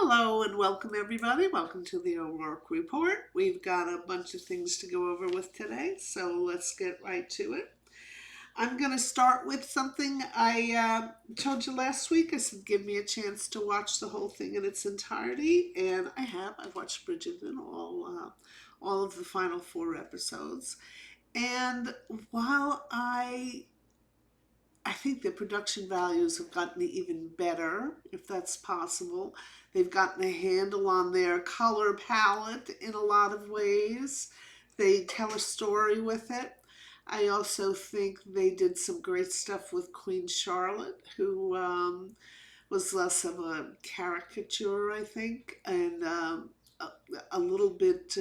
Hello and welcome everybody. Welcome to the O'Rourke Report. We've got a bunch of things to go over with today, so let's get right to it. I'm going to start with something I told you last week. I said give me a chance to watch the whole thing in its entirety, and I have. I've watched Bridgerton, all of the final 4 episodes. And while I think the production values have gotten even better, if that's possible. They've gotten a handle on their color palette in a lot of ways. They tell a story with it. I also think they did some great stuff with Queen Charlotte, who was less of a caricature, I think, and a little bit, I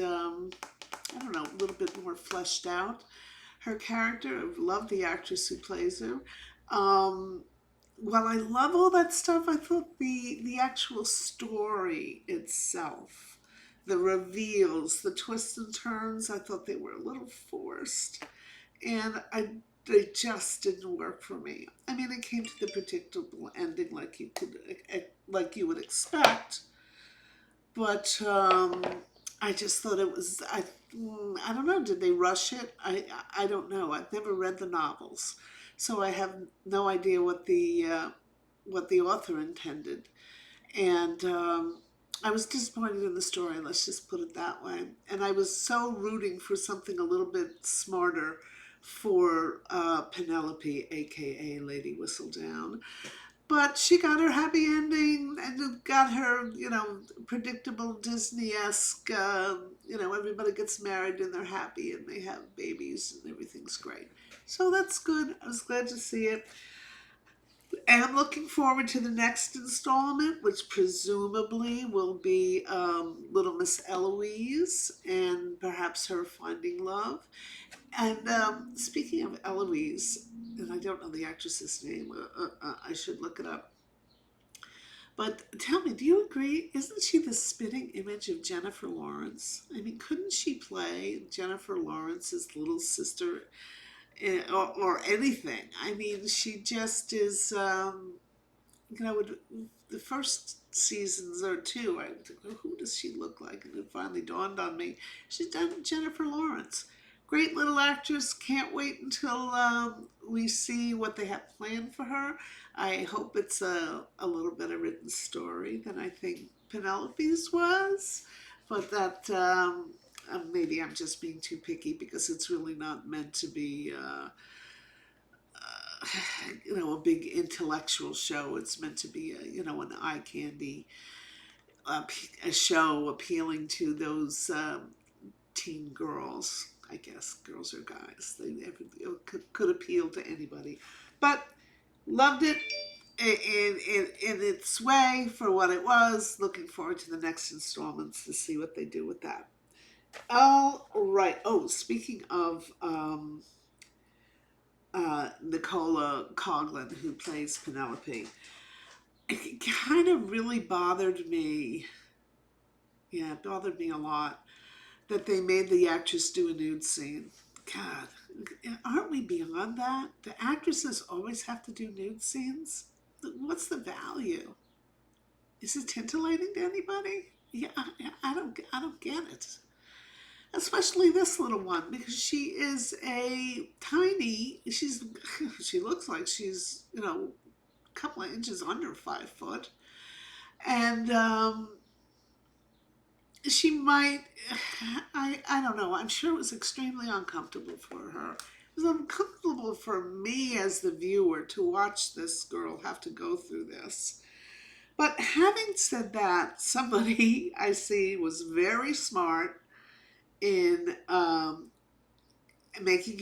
don't know, a little bit more fleshed out. Her character, I love the actress who plays her. Um, while I love all that stuff, I thought the actual story itself, the reveals, the twists and turns, I thought they were a little forced, and they just didn't work for me. I mean, it came to the predictable ending like you would expect, but I just thought it was I don't know. Did they rush it? I don't know. I've never read the novels, so I have no idea what the author intended. And I was disappointed in the story. Let's just put it that way. And I was so rooting for something a little bit smarter for Penelope, aka Lady Whistledown. But she got her happy ending and got her, predictable Disney-esque, everybody gets married and they're happy and they have babies and everything's great. So that's good. I was glad to see it. And I'm looking forward to the next installment, which presumably will be Little Miss Eloise and perhaps her finding love. And speaking of Eloise, and I don't know the actress's name, I should look it up. But tell me, do you agree? Isn't she the spitting image of Jennifer Lawrence? I mean, couldn't she play Jennifer Lawrence's little sister or anything? I mean, she just is, the first seasons or two, I think, who does she look like? And it finally dawned on me. She's done Jennifer Lawrence. Great little actress. Can't wait until we see what they have planned for her. I hope it's a little better written story than I think Penelope's was. But that maybe I'm just being too picky because it's really not meant to be a big intellectual show. It's meant to be an eye candy a show appealing to those teen girls. I guess girls or guys. Could appeal to anybody, but loved it in its way for what it was. Looking forward to the next installments to see what they do with that. All right. Oh, speaking of Nicola Coughlan, who plays Penelope, it kind of really bothered me. Yeah, it bothered me a lot that they made the actress do a nude scene. God, aren't we beyond that? Do actresses always have to do nude scenes? What's the value? Is it titillating to anybody? Yeah, I don't get it. Especially this little one, because she is a tiny. She looks like she's a couple of inches under 5 foot, and she might, I don't know, I'm sure it was extremely uncomfortable for her. It was uncomfortable for me as the viewer to watch this girl have to go through this. But having said that, somebody I see was very smart in making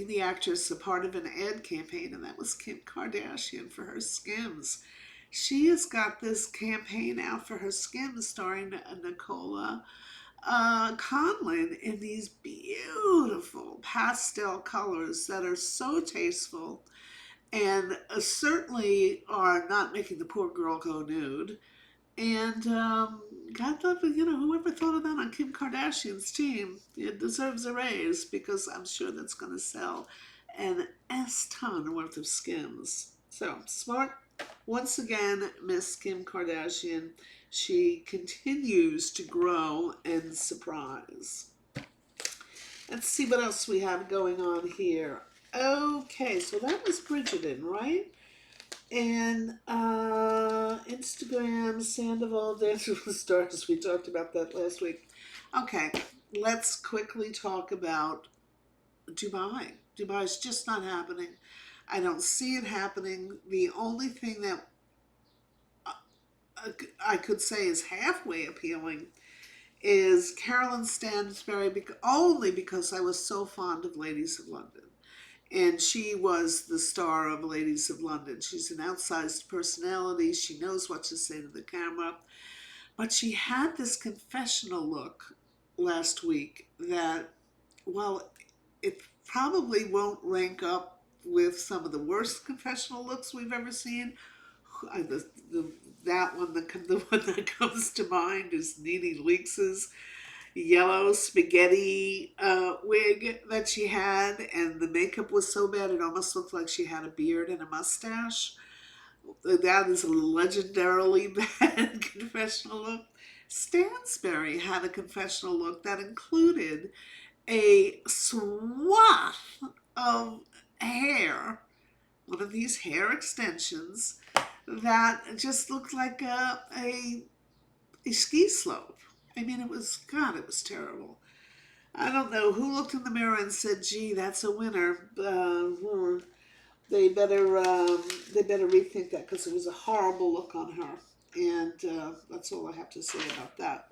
the actress a part of an ad campaign, and that was Kim Kardashian for her Skims. She has got this campaign out for her Skims starring Nicola Coughlan in these beautiful pastel colors that are so tasteful and certainly are not making the poor girl go nude. And God love whoever thought of that on Kim Kardashian's team. It deserves a raise because I'm sure that's going to sell an S ton worth of Skims. So smart, Once again, Miss Kim Kardashian, she continues to grow and surprise. Let's see what else we have going on here. Okay, so that was Bridgerton, right? And Instagram, Sandoval, Dancer with the Stars. We talked about that last week. Okay, let's quickly talk about Dubai. Dubai is just not happening. I don't see it happening. The only thing that I could say is halfway appealing is Carolyn Stansberry, only because I was so fond of Ladies of London. And she was the star of Ladies of London. She's an outsized personality. She knows what to say to the camera. But she had this confessional look last week that, well, it probably won't rank up with some of the worst confessional looks we've ever seen. That one, the one that comes to mind is Nene Leakes's yellow spaghetti wig that she had, and the makeup was so bad it almost looked like she had a beard and a mustache. That is a legendarily bad confessional look. Stansberry had a confessional look that included a swath of hair, one of these hair extensions that just looked like a ski slope. I mean, it was, God, it was terrible. I don't know who looked in the mirror and said, "Gee, that's a winner." They better rethink that because it was a horrible look on her, and that's all I have to say about that.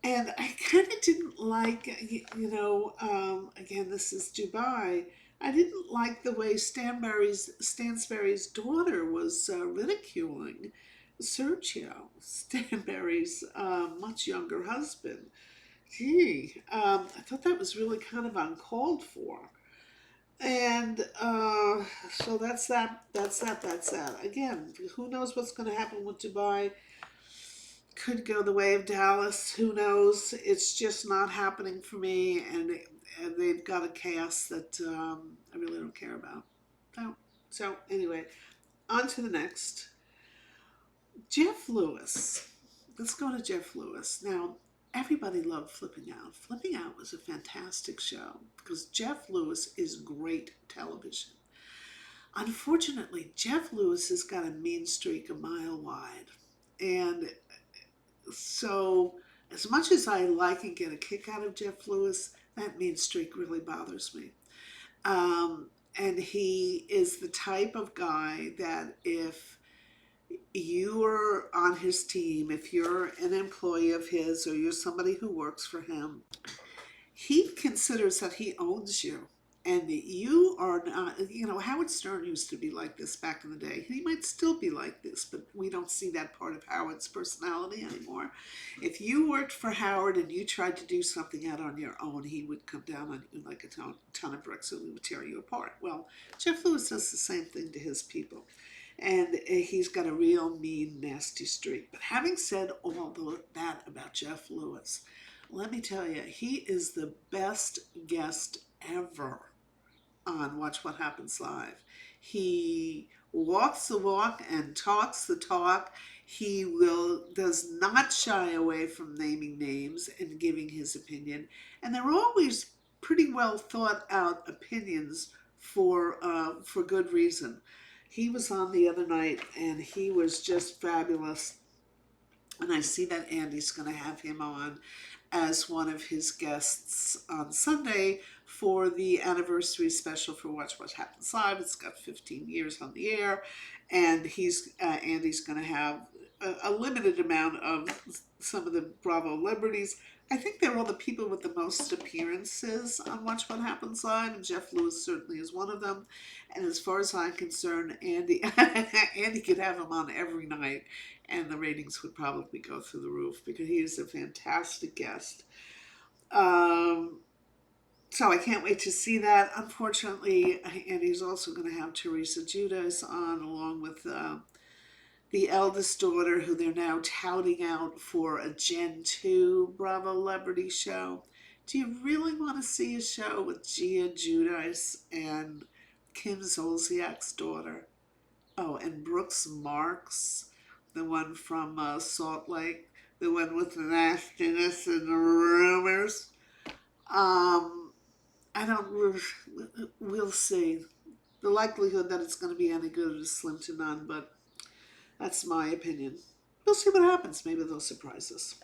And I kind of didn't like, again, this is Dubai. I didn't like the way Stansberry's daughter was ridiculing Sergio, Stanberry's much younger husband. Gee, I thought that was really kind of uncalled for. And so that's that. That's that. That's that. Again, who knows what's going to happen with Dubai? Could go the way of Dallas. Who knows? It's just not happening for me, and they've got a cast that I really don't care about. So anyway, on to the next. Jeff Lewis. Let's go to Jeff Lewis. Now, everybody loved Flipping Out. Flipping Out was a fantastic show because Jeff Lewis is great television. Unfortunately, Jeff Lewis has got a mean streak a mile wide. And so, as much as I like and get a kick out of Jeff Lewis, that mean streak really bothers me. And he is the type of guy that if you're on his team, if you're an employee of his or you're somebody who works for him, he considers that he owns you. And you are not, Howard Stern used to be like this back in the day. He might still be like this, but we don't see that part of Howard's personality anymore. If you worked for Howard and you tried to do something out on your own, he would come down on you like a ton of bricks and he would tear you apart. Well, Jeff Lewis does the same thing to his people. And he's got a real mean, nasty streak. But having said all that about Jeff Lewis, let me tell you, he is the best guest ever on Watch What Happens Live. He walks the walk and talks the talk. He does not shy away from naming names and giving his opinion. And they're always pretty well thought out opinions for good reason. He was on the other night and he was just fabulous. And I see that Andy's going to have him on as one of his guests on Sunday for the anniversary special for Watch What Happens Live. It's got 15 years on the air, and Andy's going to have a limited amount of some of the Bravo celebrities. I think they're all the people with the most appearances on Watch What Happens Live, and Jeff Lewis certainly is one of them. And as far as I'm concerned, Andy could have him on every night, and the ratings would probably go through the roof because he is a fantastic guest. So I can't wait to see that. Unfortunately, Andy's also going to have Teresa Judas on, along with the eldest daughter, who they're now touting out for a Gen 2 Bravo celebrity show. Do you really want to see a show with Gia Judas and Kim Zolciak's daughter? Oh, and Brooks Marks, the one from Salt Lake, the one with the nastiness and the rumors. Um, I don't. We'll see. The likelihood that it's going to be any good is slim to none, but that's my opinion. We'll see what happens. Maybe they'll surprise us.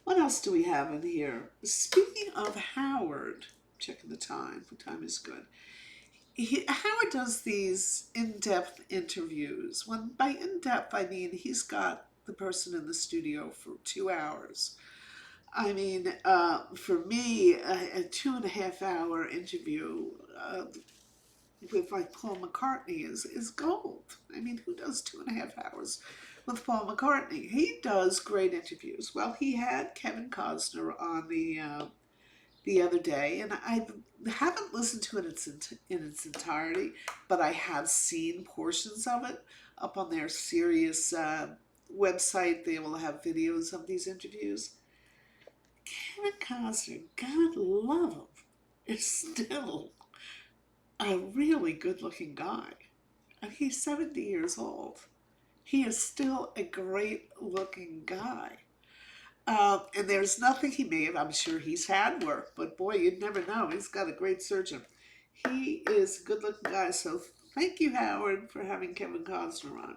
What else do we have in here? Speaking of Howard, checking the time. The time is good. Howard does these in-depth interviews. When by in-depth I mean he's got the person in the studio for 2 hours. I mean, for me, a 2.5 hour interview with like Paul McCartney is gold. I mean, who does 2.5 hours with Paul McCartney? He does great interviews. Well, he had Kevin Costner on the other day, and I haven't listened to it in its entirety, but I have seen portions of it up on their Sirius website. They will have videos of these interviews. Kevin Costner, God love him, is still a really good looking guy. And he's 70 years old. He is still a great looking guy. And there's nothing he may have, I'm sure he's had work, but boy, you'd never know. He's got a great surgeon. He is a good looking guy. So thank you, Howard, for having Kevin Costner on.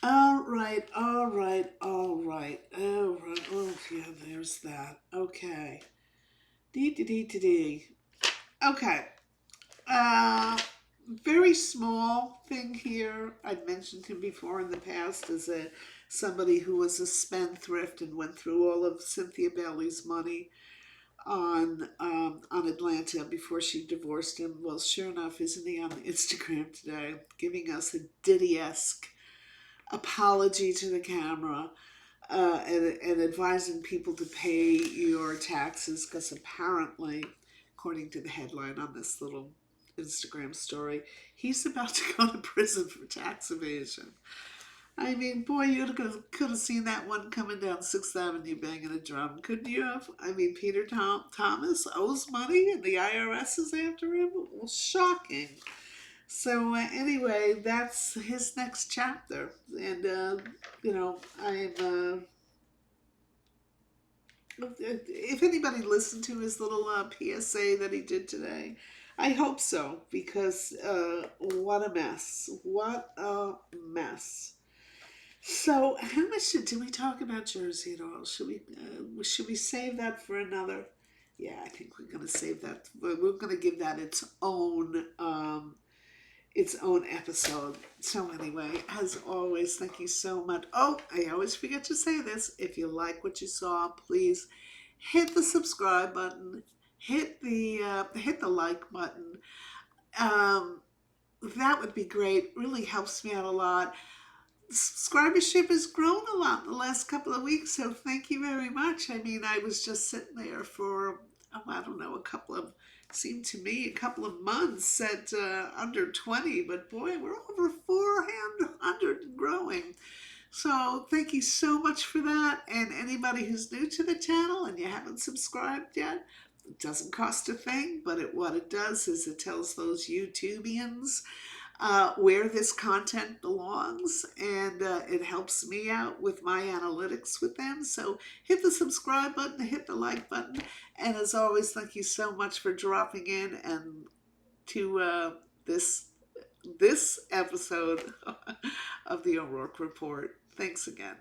All right, all right, all right. Oh, right. Oh, yeah, there's that. Okay. Dee, dee, dee, dee, dee. Okay. Uh, Very small thing here. I'd mentioned him before in the past as a somebody who was a spendthrift and went through all of Cynthia Bailey's money on Atlanta before she divorced him. Well, sure enough, isn't he on Instagram today, giving us a Diddy-esque apology to the camera, and advising people to pay your taxes because apparently, according to the headline on this little Instagram story, he's about to go to prison for tax evasion. I mean, boy, you could have seen that one coming down 6th Avenue banging a drum, couldn't you have? I mean, Peter Thomas owes money and the IRS is after him? Well, shocking. So anyway, that's his next chapter. And, if anybody listened to his little PSA that he did today, I hope so, because what a mess. What a mess. So, how much did we talk about Jersey at all? Should we save that for another? Yeah, I think we're going to save that. We're going to give that its own episode. So anyway, as always, thank you so much. Oh, I always forget to say this. If you like what you saw, please hit the subscribe button, hit the like button. Um, that would be great. Really helps me out a lot. Subscribership has grown a lot in the last couple of weeks, so thank you very much. I mean, I was just sitting there for, oh, I don't know, seemed to me a couple of months at under 20, but boy, we're over 400 and growing. So thank you so much for that. And anybody who's new to the channel and you haven't subscribed yet, it doesn't cost a thing, but what it does is it tells those YouTubians where this content belongs, and it helps me out with my analytics with them. So hit the subscribe button, hit the like button, and as always, thank you so much for dropping in and to this episode of the O'Rourke Report. Thanks again.